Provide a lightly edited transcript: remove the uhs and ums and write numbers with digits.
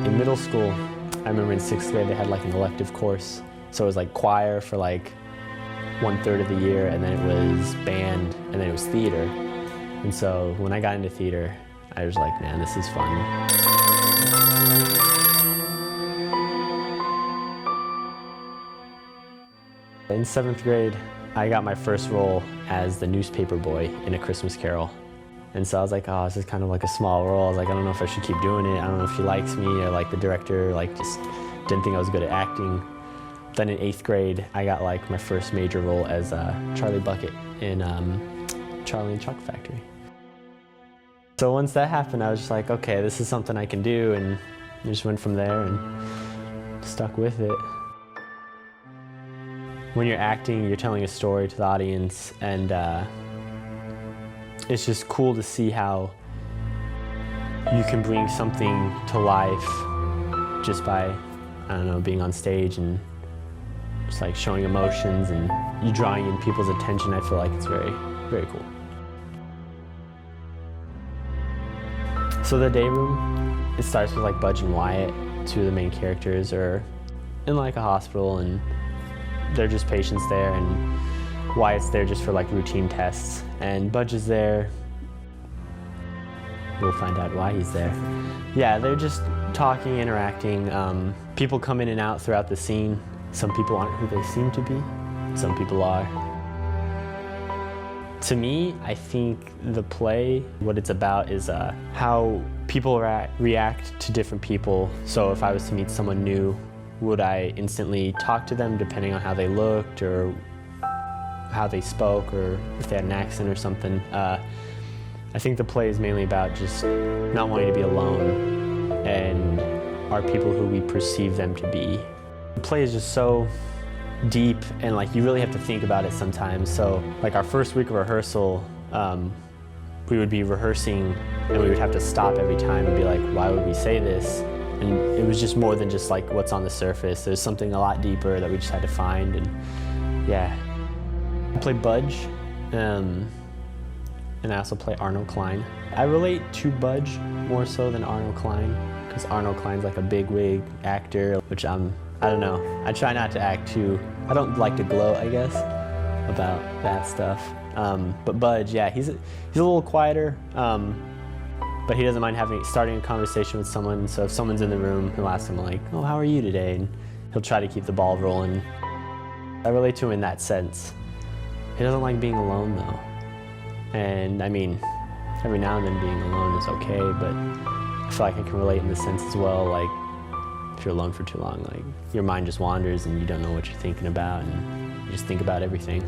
In middle school, I remember in 6th grade they had like an elective course. So it was like choir for like 1/3 of the year, and then it was band, and then it was theater. And so when I got into theater, I was like, man, this is fun. In 7th grade, I got my first role as the newspaper boy in A Christmas Carol. And so I was like, oh, this is kind of like a small role. I was like, I don't know if I should keep doing it. I don't know if she likes me, or like the director just didn't think I was good at acting. Then in 8th grade, I got like my first major role as Charlie Bucket in Charlie and Chocolate Factory. So once that happened, I was just like, okay, this is something I can do, and I just went from there and stuck with it. When you're acting, you're telling a story to the audience, and it's just cool to see how you can bring something to life just by, I don't know, being on stage and just like showing emotions, and you drawing in people's attention. I feel like it's very, very cool. So the day room, it starts with like Budge and Wyatt, two of the main characters, are in like a hospital, and they're just patients there, and Wyatt's there just for like routine tests, and Budge is there. We'll find out why he's there. Yeah, they're just talking, interacting. People come in and out throughout the scene. Some people aren't who they seem to be. Some people are. To me, I think the play, what it's about is how people react to different people. So if I was to meet someone new, would I instantly talk to them depending on how they looked or how they spoke, or if they had an accent or something? I think the play is mainly about just not wanting to be alone and are people who we perceive them to be. The play is just so deep, and like you really have to think about it sometimes. So like our first week of rehearsal, we would be rehearsing and we would have to stop every time and be like, why would we say this? And it was just more than just like what's on the surface. There's something a lot deeper that we just had to find, and yeah. I play Budge, and I also play Arnold Klein. I relate to Budge more so than Arnold Klein, because Arnold Klein's like a bigwig actor, which I don't know. I try not to act too, I don't like to gloat, I guess, about that stuff. But Budge, yeah, he's a little quieter, but he doesn't mind starting a conversation with someone. So if someone's in the room, he'll ask them like, oh, how are you today? And he'll try to keep the ball rolling. I relate to him in that sense. He doesn't like being alone though. And I mean, every now and then being alone is okay, but I feel like I can relate in the sense as well, like if you're alone for too long, like your mind just wanders and you don't know what you're thinking about, and you just think about everything.